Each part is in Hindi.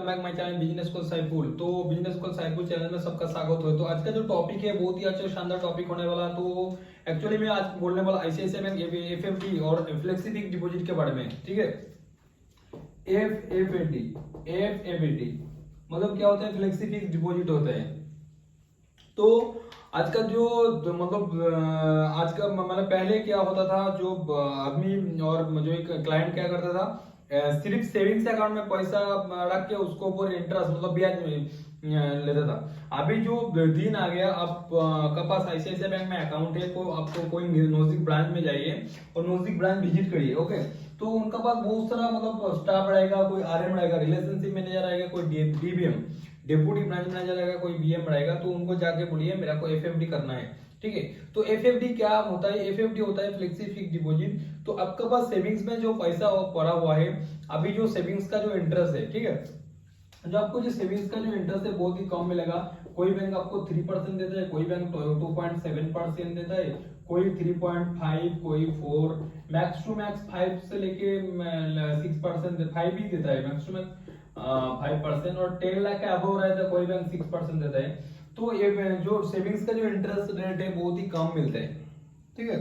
माय चैनल बिजनेस को साइफुल। तो बिजनेस को साइफुल चैनल में सबका स्वागत हो। तो आज का जो टॉपिक है बहुत ही अच्छा शानदार टॉपिक होने वाला। तो एक्चुअली मैं आज बोलने वाला आईसीआईसीआई बैंक एफएफडी और फ्लेक्सी फिक्स्ड डिपॉजिट के बारे में। ठीक है, एफएफडी मतलब क्या होता है? फ्लेक्सी फिक्स्ड डिपॉजिट होता है। तो आज का आज का मतलब पहले क्या होता था, जो आदमी और जो एक क्लाइंट क्या करता था, सिर्फ सेविंग्स अकाउंट में पैसा रख के उसको ऊपर इंटरेस्ट मतलब ब्याज लेता था। अभी जो दिन आ गया, आपके पास आईसीआईसीआई बैंक में अकाउंट है तो आपको कोई नजदीक ब्रांच में जाइए और नजदीक ब्रांच विजिट करिए। ओके, तो उनका पास बहुत सारा मतलब स्टाफ रहेगा, कोई आरएम रहेगा, रिलेशनशिप मैनेजर रहेगा, कोई डीबीएम डेप्यूटी ब्रांच मैनेजर रहेगा, कोई बीएम रहेगा। तो उनको जाके बोलिए मेरा को एफएफडी करना है। ठीक है, तो एफएफडी क्या होता है? एफएफडी होता है फ्लेक्सी फिक्स्ड डिपॉजिट। तो आपके पास सेविंग्स में जो पैसा पड़ा हुआ है, अभी जो सेविंग्स का जो इंटरेस्ट है, ठीक है, जो आपको जो सेविंग्स का जो इंटरेस्ट है बहुत ही कम मिलेगा। कोई बैंक आपको 3% देता है, कोई बैंक 2.7% देता है, कोई 3.5, कोई 4, मैक्स टू मैक्स 5 से लेके 6%, 5 ही देता है मैक्स टू मैक्स 5%। और 10 लाख के अबव रहता है कोई बैंक 6% देता है। तो ये जो सेविंग्स का जो इंटरेस्ट रेट है बहुत ही कम मिलता है। ठीक है,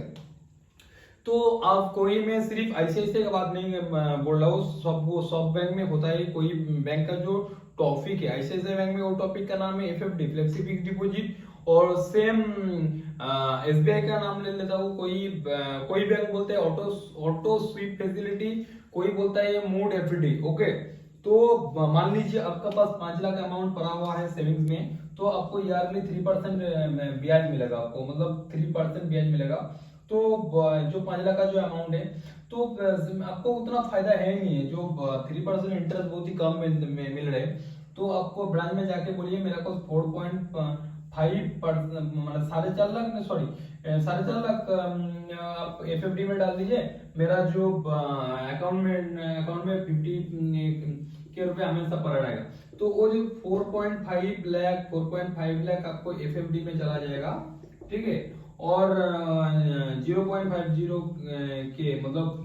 तो आप कोई, मैं सिर्फ आईसीआईसीआई का बात नहीं बोल रहा हूँ, सब बैंक में होता है। कोई बैंक का जो टॉपिक है आईसीआईसीआई बैंक में, वो टॉपिक का नाम है एफएफडी फ्लेक्सी फिक्स्ड डिपॉजिट। और सेम एसबीआई का नाम ले लेता हूँ। कोई बैंक बोलते हैं ऑटो स्वीप फैसिलिटी, कोई बोलता है मूड एफडी। ओके, तो मान लीजिए आपका पास 5 लाख अमाउंट पड़ा हुआ है सेविंग्स में, तो आपको ईयरली 3% ब्याज मिलेगा, आपको मतलब 3% ब्याज मिलेगा। तो जो 5 लाख का जो अमाउंट है, तो आपको उतना फायदा है नहीं है। जो 3% इंटरेस्ट बहुत ही कम मिल रहे हैं। तो आपको ब्रांच में जाके बोलिए मेरा को 4.5% मतलब 4.5 लाख, सॉरी 4.5 लाख आप एफएफडी में डाल दीजिए। मेरा जो अकाउंट में 50 के रुपए हमेशा पड़ा रहेगा। तो वो जो 4.5 लाख आपको एफएफडी में चला जाएगा। ठीक है, और 0.50 के मतलब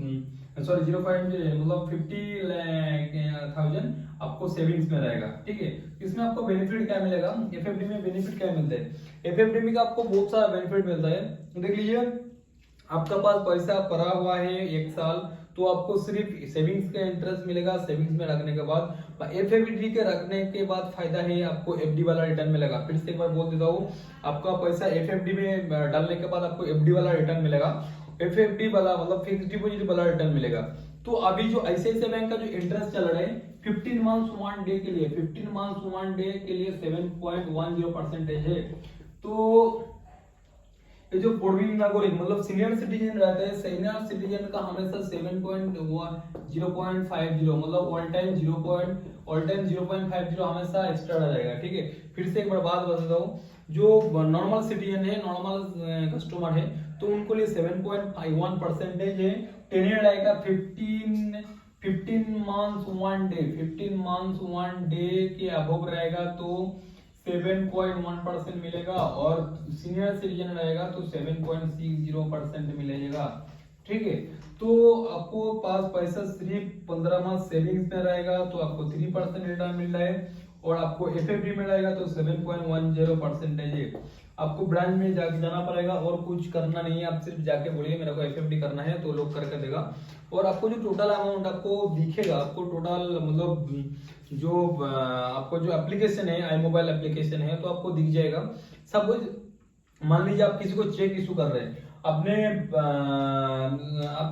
सॉरी 0.0 मतलब 50,000 आपको सेविंग्स में रहेगा। ठीक है, इसमें आपको बेनिफिट क्या मिलेगा? एफएफडी में बेनिफिट क्या मिलता है? एफएफडी में आपको बहुत सारा बेनिफिट मिलता है। देख लीजिए, आपका पास पैसा पड़ा हुआ है 1 साल, तो आपको सिर्फ सेविंग्स का इंटरेस्ट मिलेगा। सेविंग्स में रखने के बाद एफएफडी के रखने के बाद फायदा है आपको एफडी वाला रिटर्न मिलेगा। फिर से एक बार बोल देता हूँ, आपका पैसा एफएफडी में डालने के बाद आपको एफडी वाला रिटर्न मिलेगा। एफएफडी वाला मतलब फिक्स्ड डिपॉजिट वाला रिटर्न मिलेगा। तो अभी जो आईसीआईसीआई बैंक का जो इंटरेस्ट चल रहा है 15 मंथ्स 1 डे के लिए, 15 मंथ्स 1 डे के लिए 7.10% है। तो ये जो पूर्वी नागरिक मतलब सीनियर सिटीजन रहते हैं, सीनियर सिटीजन का हमेशा 7.050 मतलब ऑल टाइम 0.50 हमेशा एक्स्ट्रा रह जाएगा। ठीक है, फिर से एक बार बात बताता हूँ, जो नॉर्मल सिटीजन है, नॉर्मल कस्टमर है, तो उनको लिए 7.51% है। टेन्योर रहेगा 15 मंथ्स 1 डे, 15 मंथ्स 1 डे के अबव रहेगा तो 7.1% मिलेगा। और सीनियर सिटीजन रहेगा तो 7.60% मिलेगा। ठीक है, तो आपको पास पैसा सिर्फ 15 मंथ सेविंग्स में रहेगा तो आपको 3% रिटर्न मिल रहा है। और आपको एफएफडी में रहेगा तो 7.10% है। आपको ब्रांच में जाके जाना पड़ेगा और कुछ करना नहीं है। आप सिर्फ जाके बोलिए मेरा को एफएफडी करना है, तो लोग करके देगा। और आपको जो टोटल अमाउंट आपको दिखेगा, आपको टोटल मतलब जो आपको जो एप्लीकेशन है, आई मोबाइल एप्लीकेशन है, तो आपको दिख जाएगा सब कुछ। मान लीजिए आप किसी को चेक इशू कर रहे हैं, अपने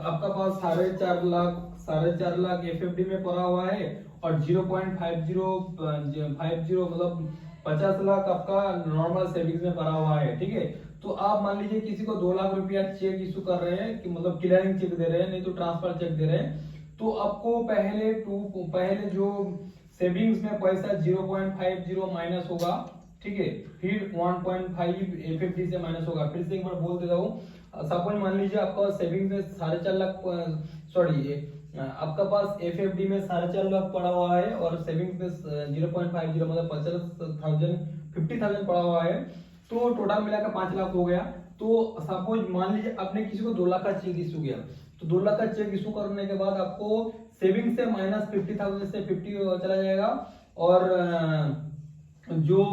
आपका पास 4.5 लाख एफएफडी में पड़ा हुआ है और 0.50 मतलब 50 लाख आपका नॉर्मल सेविंग्स में पड़ा हुआ है। ठीक है, तो आप मान लीजिए किसी को 2 लाख रुपया चेक इशू कर रहे हैं, कि मतलब क्लियरिंग चेक दे रहे हैं, नहीं तो ट्रांसफर चेक दे रहे हैं। तो आपको पहले जो सेविंग्स में पैसा 0.50 माइनस होगा। ठीक है, फिर 1.5 एफएफडी से माइनस होगा। फिर से एक बार बोल देता हूँ, सपोज मान लीजिए आपका सेविंग्स में 4.5 लाख, सॉरी आपका पास एफएफडी में 4.5 लाख पड़ा हुआ है और सेविंग्स में 0.50 मतलब 50,000 पड़ा हुआ है। तो टोटल मिलाकर 5 लाख हो गया। तो सपोज मान लीजिए आपने किसी को 2 लाख का चेक इशू किया, तो 2 लाख का चेक इशू करने के बाद आपको सेविंग से माइनस 50,000 से 50 चला जाएगा। और जो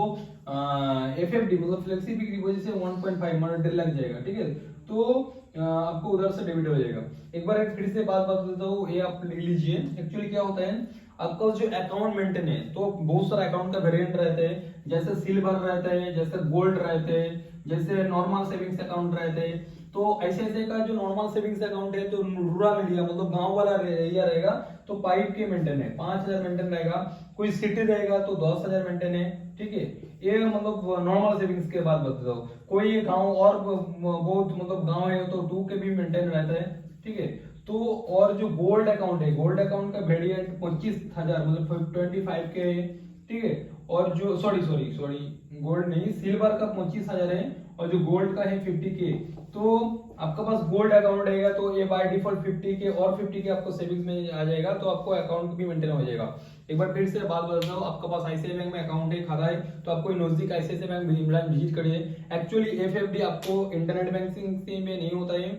FFD मतलब फ्लेक्सिबिलिटी की वजह से 1.5 मतलब 1.5 लग जाएगा, ठीक है। तो आपको उधर से डेबिट हो जाएगा। एक बार फिर से बात देता हूँ, ये आप लिख लीजिए। एक्चुअली क्या होता है, आपका जो अकाउंट मेंटेन है तो बहुत सारे अकाउंट का वेरिएंट रहते हैं, जैसे सिल्वर रहते हैं, जैसे गोल्ड रहते हैं, जैसे नॉर्मल सेविंग्स अकाउंट रहते हैं। तो ऐसे का जो नॉर्मल सेविंग्स अकाउंट है तो रूरल एरिया मतलब गांव वाला एरिया रहेगा तो 5 के मेंटेन है, 5,000 मेंटेन रहेगा। कोई सिटी रहेगा तो 10,000 मेंटेन है, ठीक है। ये मतलब नॉर्मल सेविंग्स के बाद बताता हूँ। कोई गांव और बहुत मतलब गांव है तो 2 के भी मेंटेन रहता है, ठीक है। तो और जो गोल्ड अकाउंट है, गोल्ड अकाउंट का वेरिएंट 25,000 मतलब 25 के है, ठीक है। और जो सॉरी सॉरी सॉरी गोल्ड नहीं, सिल्वर का 25,000 है और जो गोल्ड का है 50 के। तो आपका पास गोल्ड अकाउंट रहेगा तो ये बाय डिफॉल्ट 50 के और 50 के आपको सेविंग्स में आ जाएगा, तो आपको अकाउंट भी मेंटेन हो जाएगा। एक बार फिर से बात बता हूँ, आपका पास आईसीआईसीआई बैंक में अकाउंट है, खाता है, तो आपको नजदीक आईसीआईसीआई बैंक विजिट करिए। एक्चुअली एफएफडी आपको इंटरनेट बैंकिंग में नहीं होता है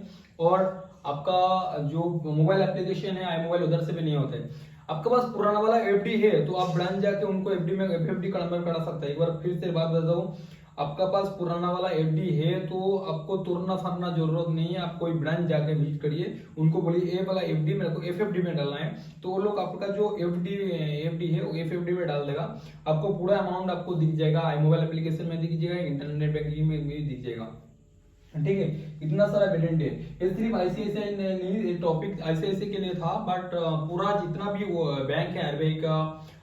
और आपका जो मोबाइल एप्लीकेशन है आई मोबाइल उधर से भी नहीं होता है। आपके पास पुराना वाला एफडी है तो आप ब्रांच जाके उनको एफडी में एफएफडी कन्वर्ट करा सकते हैं। एक बार फिर से बात बता हूँ, आपका पास पुराना वाला एफडी है तो आपको तुरना फारना जरूरत नहीं है, आप कोई ब्रांच जाके विजिट करिए, उनको बोलिए ए वाला एफडी मेरे को एफएफडी में डालना है, तो वो लोग आपका जो एफडी है वो एफएफडी में डाल देगा। आपको पूरा अमाउंट आपको दिख जाएगा, आई मोबाइल एप्लीकेशन में दिख जाएगा, इंटरनेट बैंकिंग में भी दिख जाएगा, ठीक है। इतना सारा वेरिएंट है। ये सिर्फ आईसीआईसीआई नहीं, टॉपिक आईसीआईसीआई के लिए था, बट पूरा जितना भी बैंक है आरबीआई का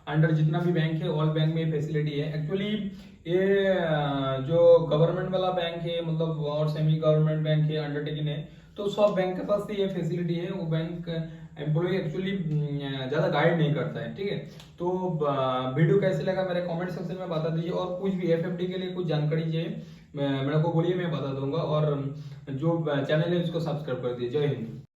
अंडर जितना भी बैंक है ऑल बैंक में फैसिलिटी है। एक्चुअली ये जो गवर्नमेंट वाला बैंक है मतलब और सेमी गवर्नमेंट बैंक है, अंडरटेकिंग है, तो सब बैंक के पास ये फैसिलिटी है। वो बैंक एम्प्लॉय एक्चुअली ज्यादा गाइड नहीं करता है, ठीक है। तो वीडियो कैसे लगा मेरे कमेंट सेक्शन में बता दीजिए, और कुछ भी एफएफडी के लिए कुछ जानकारी चाहिए मेरे को बोलिए, मैं बता दूंगा। और जो चैनल है उसको सब्सक्राइब कर दीजिए। जय हिंद।